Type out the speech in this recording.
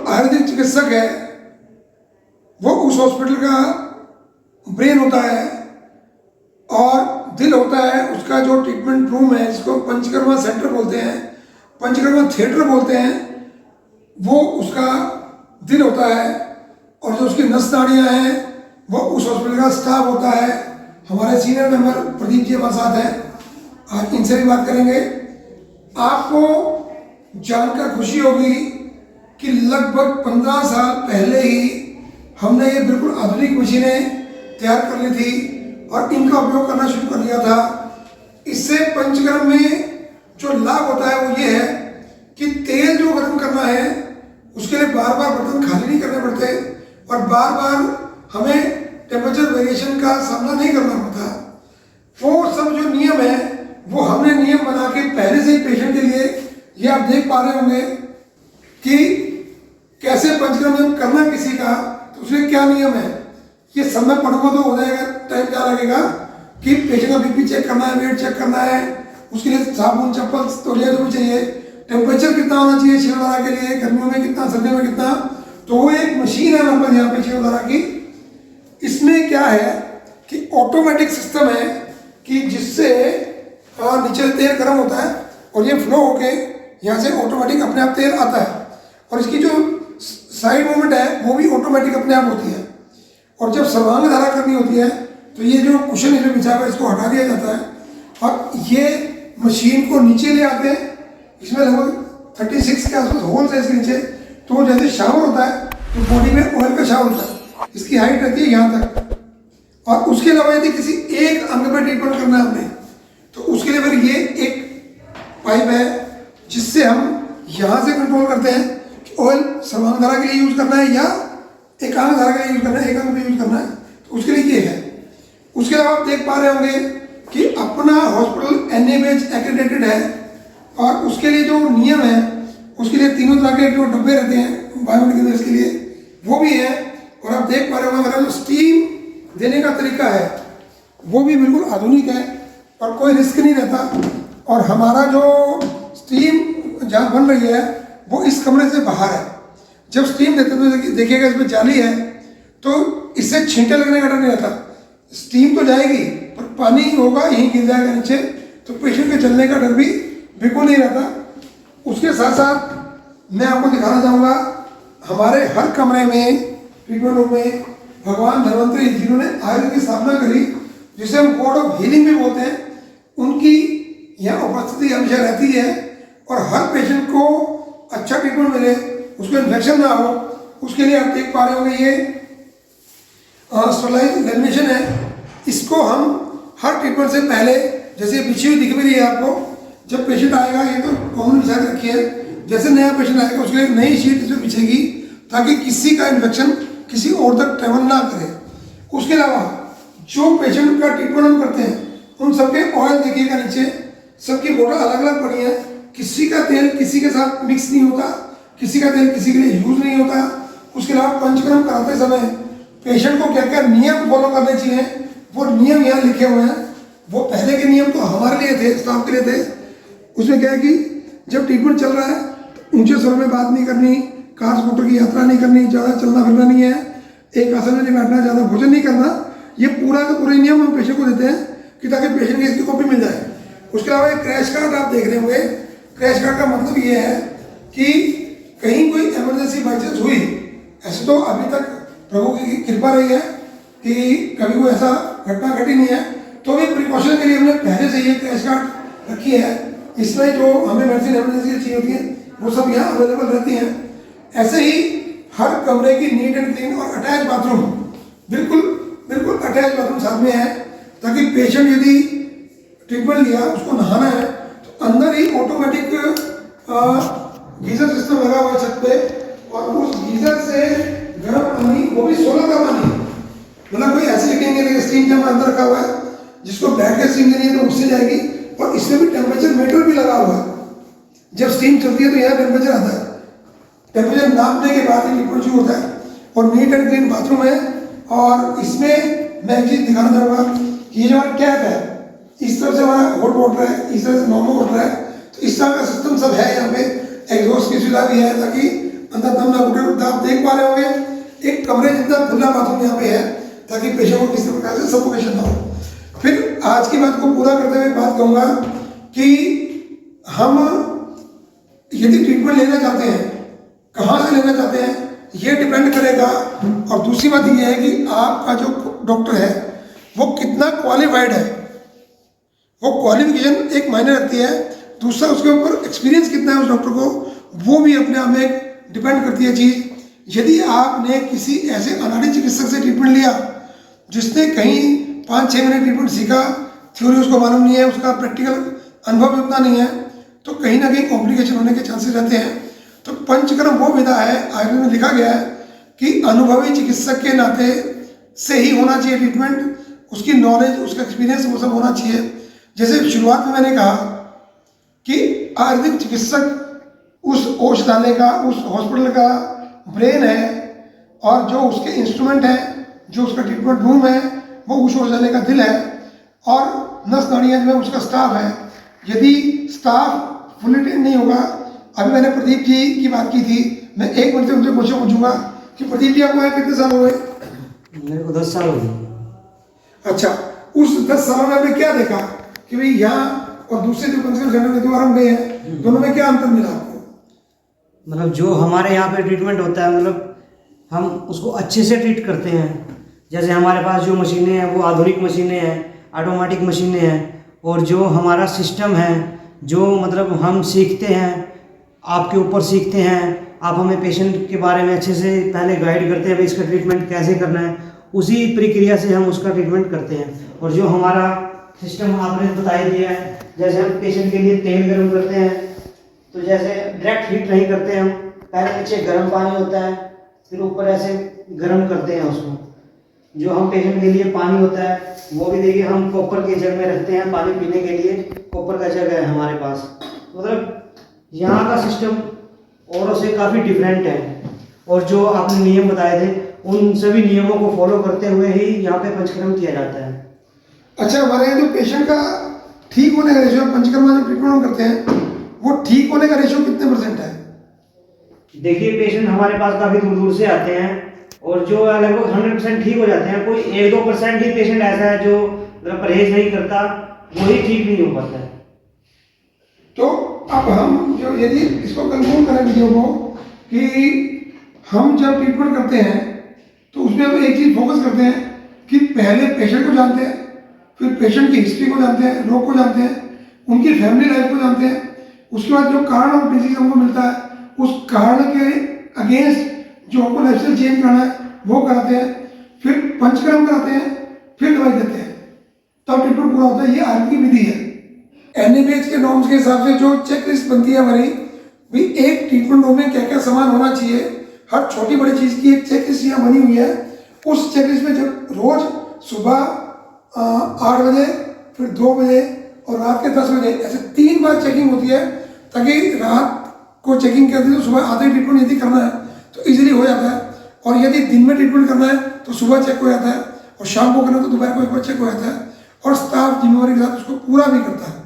आयुर्वेदिक चिकित्सक है वो उस हॉस्पिटल का ब्रेन होता है, और दिल होता है उसका जो ट्रीटमेंट रूम है, जिसको पंचकर्मा सेंटर बोलते हैं, पंचकर्मा थिएटर बोलते हैं, वो उसका दिल होता है। और जो उसकी नस नाड़ियाँ हैं वो उस हॉस्पिटल का स्टाफ होता है। हमारे सीनियर मेंबर प्रदीप जी हमारे साथ हैं, आज इनसे भी बात करेंगे। आपको जानकर खुशी होगी कि लगभग 15 साल पहले ही हमने ये बिल्कुल आधुनिक मशीनें तैयार कर ली थी और इनका उपयोग करना शुरू कर दिया था। इससे पंचकर्म में जो लाभ होता है वो ये है कि तेल जो गर्म करना है उसके लिए बार बार बर्तन खाली नहीं करने पड़ते और बार बार हमें टेम्परेचर वेरिएशन का सामना नहीं करना पड़ता। वो सब जो नियम है वो हमने नियम बना के पहले से ही पेशेंट के लिए, ये आप देख पा रहे होंगे कि कैसे पंचकर्म करना किसी का, तो उसमें क्या नियम है। ये सब में पढ़ूंगा तो हो जाएगा, टाइम क्या लगेगा कि पेशेंट का बीपी चेक करना है, वेट चेक करना है, उसके लिए साबुन चप्पल तौलिया जो भी चाहिए, टेम्परेचर कितना होना चाहिए शिरोधारा के लिए, गर्मियों में कितना, सर्दियों में कितना। तो वो एक मशीन है हमारे पास यहाँ पे शिरोधारा की। इसमें क्या है कि ऑटोमेटिक सिस्टम है कि जिससे नीचे तेल गर्म होता है और ये फ्लो होके यहाँ से ऑटोमेटिक अपने आप तेल आता है, और इसकी जो साइड मूवमेंट है वो भी ऑटोमेटिक अपने आप होती है। और जब सर्वांग धारा करनी होती है तो ये जो कुशन इसमें बिछा हुआ है इसको हटा दिया जाता है और ये मशीन को नीचे ले आते हैं। इसमें लगभग 36 के आसपास होल्स है इसके नीचे। तो जैसे शावर होता है तो बॉडी में ऑयल का शावर होता है, इसकी हाइट रहती है यहाँ तक। और उसके अलावा यदि किसी एक अंग पर ट्रीटमेंट करना है हमने तो उसके लिए फिर ये एक पाइप है जिससे हम यहाँ से कंट्रोल करते हैं कि ऑयल सर्वांग धारा के लिए यूज करना है या एकांग धारा के लिए यूज करना है, एकांग पे यूज करना है, तो उसके लिए ये है। उसके अलावा आप देख पा रहे होंगे कि अपना हॉस्पिटल NABH एक्रेडिटेड है और उसके लिए जो नियम है उसके लिए तीनों तरह के जो डब्बे रहते हैं बायोमेडिकल वेस्ट के लिए वो भी है। और आप देख पा रहे होंगे हमारा जो स्टीम देने का तरीका है वो भी बिल्कुल आधुनिक है और कोई रिस्क नहीं रहता। और हमारा जो स्टीम जहाँ बन रही है वो इस कमरे से बाहर है। जब स्टीम देते हैं तो देखिएगा इसमें जाली है तो इससे छींटे लगने का डर नहीं रहता। स्टीम तो जाएगी पर पानी होगा यहीं गिर जाएगा नीचे, तो पेशेंट के चलने का डर भी बिल्कुल नहीं रहता। उसके साथ साथ मैं आपको दिखाना चाहूँगा हमारे हर कमरे में ट्रीटमेंट रूम में भगवान धन्वंतरी जिन्होंने आयुर्वेद की स्थापना करी, जिसे हम गॉड ऑफ हीलिंग भी बोलते हैं, उनकी यहाँ उपस्थिति हमेशा रहती है। और हर पेशेंट को अच्छा ट्रीटमेंट मिले, उसको इन्फेक्शन ना हो, उसके लिए आप देख पा रहे होंगे ये स्टरलाइज लेमिनेशन है। इसको हम हर ट्रीटमेंट से पहले, जैसे बिछी हुई दिख भी रही है आपको, जब पेशेंट आएगा ये तो कॉमन बिछा के रखी है, जैसे नया पेशेंट आएगा उसके लिए नई शीट इसमें बिछेगी ताकि किसी का इन्फेक्शन किसी और तक ट्रेवल ना करे। उसके अलावा जो पेशेंट का ट्रीटमेंट हम करते हैं उन सबके ऑयल देखिएगा नीचे, सबकी बोतल अलग अलग पड़ी है। किसी का तेल किसी के साथ मिक्स नहीं होता, किसी का तेल किसी के लिए यूज नहीं होता। उसके अलावा पंचकर्म कराते समय पेशेंट को क्या क्या नियम फॉलो करने चाहिए वो नियम यहाँ लिखे हुए हैं। वो पहले के नियम तो हमारे लिए थे, स्टाफ के लिए थे। उसमें क्या है कि जब ट्रीटमेंट चल रहा है तो ऊंचे स्वर में बात नहीं करनी, कार स्कूटर की यात्रा नहीं करनी, ज़्यादा चलना फिरना नहीं है, एक आसन में नहीं बैठना, ज़्यादा भोजन नहीं करना। ये पूरा का पूरे नियम हम पेशेंट को देते हैं कि ताकि पेशेंट की इसकी कॉपी मिल जाए। उसके अलावा एक क्रैश कार्ड आप देख रहे होंगे। क्रैश कार्ड का मतलब ये है कि कहीं कोई इमरजेंसी बाई चांस हुई, ऐसे तो अभी तक प्रभु की कृपा रही है कि कभी कोई ऐसा घटना घटी नहीं है, तो भी प्रिकॉशन के लिए हमने पहले से ये क्रैश कार्ड रखी है। इसमें जो हमें मेडिसिन इमरजेंसी चाहिए होती है वो सब यहाँ अवेलेबल रहती हैं। ऐसे ही हर कमरे की नीट एंड क्लीन और अटैच बाथरूम, बिल्कुल बिल्कुल अटैच बाथरूम साथ में है ताकि पेशेंट यदि ट्रीटमेंट लिया उसको नहाना है तो अंदर ही ऑटोमेटिक गीजर सिस्टम लगा हुआ है छत पे, और उस गीजर से गर्म पानी, वो भी 16 का पानी, मतलब कोई ऐसे लिखेंगे नहीं स्टीम जमा अंदर रखा हुआ है जिसको बैठ के स्टीम देनी है तो उससे जाएगी। और इसमें भी टेम्परेचर मीटर भी लगा हुआ है, जब स्टीम चलती है तो यहाँ टेम्परेचर आता है, टेम्परेचर नापने के बाद ही लिक्विड शुरू होता है। और नीट एंड क्लीन बाथरूम है। और इसमें मैं एक चीज़ दिखाना चाहूँगा कि ये जो हमारा कैप है, इस तरफ से हमारा हॉट वाटर है, इस तरह से नॉर्मल वाटर है, तो इस तरह का सिस्टम सब है यहाँ पे। एग्जॉस्ट की सुविधा भी है ताकि अंदर दम ना घुटे। तो आप देख पा रहे होंगे एक कमरे जितना खुला बाथरूम यहाँ पे है, ताकि पेशेंट को किसी प्रकार से सफोकेशन ना हो। फिर आज की बात को पूरा करते हुए बात कहूँगा कि हम यदि ट्रीटमेंट लेना चाहते हैं, कहाँ से लेना चाहते हैं, ये डिपेंड करेगा। और दूसरी बात ये है कि आपका जो डॉक्टर है वो कितना क्वालिफाइड है, वो क्वालिफिकेशन एक मायने रखती है। दूसरा, उसके ऊपर एक्सपीरियंस कितना है उस डॉक्टर को, वो भी अपने आप में एक डिपेंड करती है चीज़। यदि आपने किसी ऐसे अनाड़ी चिकित्सक से ट्रीटमेंट लिया जिसने कहीं 5-6 महीने ट्रीटमेंट सीखा, थ्योरी उसको मालूम नहीं है, उसका प्रैक्टिकल अनुभव भी उतना नहीं है, तो कहीं ना कहीं कॉम्प्लिकेशन होने के चांसेस रहते हैं। तो पंचकर्म वो विधा है, आयुर्वेद में लिखा गया है कि अनुभवी चिकित्सक के नाते से ही होना चाहिए ट्रीटमेंट, उसकी नॉलेज, उसका एक्सपीरियंस वो सब होना चाहिए। जैसे शुरुआत में मैंने कहा कि आयुर्वेदिक चिकित्सक उस औषधालय का, उस हॉस्पिटल का ब्रेन है, और जो उसके इंस्ट्रूमेंट हैं, जो उसका ट्रीटमेंट रूम है, वो उस औषधालय का दिल है, और नस नाड़ियाँ जो है उसका स्टाफ है। यदि स्टाफ फुली ट्रेन नहीं होगा, अभी मैंने प्रदीप जी की बात की थी, मैं 1 मिनट से उनसे क्वेश्चन पूछूंगा कि प्रदीप जी आपको यहाँ कितने साल हो गए? मेरे को 10 साल हो गए। अच्छा, उस 10 सालों में आपने क्या देखा कि भाई यहाँ और दूसरे जो पंचकर्म सेंटर में दोबारा हम गए हैं, दोनों में क्या अंतर मिला आपको? मतलब जो हमारे यहाँ पे ट्रीटमेंट होता है, मतलब हम उसको अच्छे से ट्रीट करते हैं। जैसे हमारे पास जो मशीनें हैं वो आधुनिक मशीनें हैं, ऑटोमेटिक मशीनें हैं, और जो हमारा सिस्टम है, जो मतलब हम सीखते हैं, आपके ऊपर सीखते हैं, आप हमें पेशेंट के बारे में अच्छे से पहले गाइड करते हैं, भाई इसका ट्रीटमेंट कैसे करना है, उसी प्रक्रिया से हम उसका ट्रीटमेंट करते हैं। और जो हमारा सिस्टम आपने बता ही दिया है, जैसे हम पेशेंट के लिए तेल गर्म करते हैं, तो जैसे डायरेक्ट हीट नहीं करते हम, पहले नीचे गर्म पानी होता है, फिर ऊपर ऐसे गर्म करते हैं उसको। जो हम पेशेंट के लिए पानी होता है वो भी देखिए हम कॉपर के जग में रखते हैं, पानी पीने के लिए कॉपर का जग है हमारे पास। मतलब यहाँ का सिस्टम औरों से काफ़ी डिफरेंट है, और जो आपने नियम बताए थे उन सभी नियमों को फॉलो करते हुए ही यहाँ पे पंचकर्म किया जाता है। अच्छा, हमारे यहाँ जो पेशेंट का ठीक होने का रेशियो, पंचकर्म जो ट्रीटमेंट हम करते हैं, वो ठीक होने का रेशियो कितने % है? देखिए पेशेंट हमारे पास काफ़ी दूर दूर से आते हैं, और जो लगभग 100% ठीक हो जाते हैं। कोई 1-2% ही पेशेंट ऐसा है जो मतलब परहेज नहीं करता, वही ठीक नहीं हो पाता है। तो अब हम जो यदि इसको कंक्लूड करें वीडियो को, कि हम जब ट्रीटमेंट करते हैं तो उसमें हम एक चीज़ फोकस करते हैं कि पहले पेशेंट को जानते हैं, फिर पेशेंट की हिस्ट्री को जानते हैं, रोग को जानते हैं, उनकी फैमिली लाइफ को जानते हैं, उसके बाद जो कारण ऑफ डिजीज हमको मिलता है, उस कारण के अगेंस्ट जो हमको लाइफस्टाइल चेंज करना है वो कराते हैं, फिर पंचकर्म कराते हैं, फिर दवाई देते हैं, तब ट्रीटमेंट पूरा होता है। ये आयुर्वेदिक विधि है। एनएबीएच के नॉर्म्स के हिसाब से जो चेक लिस्ट बनती है हमारी, भी एक ट्रीटमेंट रूम में क्या क्या सामान होना चाहिए, हर छोटी बड़ी चीज़ की एक चेक लिस्ट यहाँ बनी हुई है। उस चेक लिस्ट में जब रोज सुबह 8 बजे, फिर 2 बजे और रात के 10 बजे, ऐसे 3 बार चेकिंग होती है, ताकि रात को चेकिंग करते तो सुबह आधे ट्रीटमेंट यदि करना है तो इजीली हो जाता है, और यदि दिन में ट्रीटमेंट करना है तो सुबह चेक हो जाता है, और शाम को करना तो दोपहर को एक बार चेक हो जाता है, और स्टाफ जिम्मेवारी के साथ उसको पूरा भी करता है।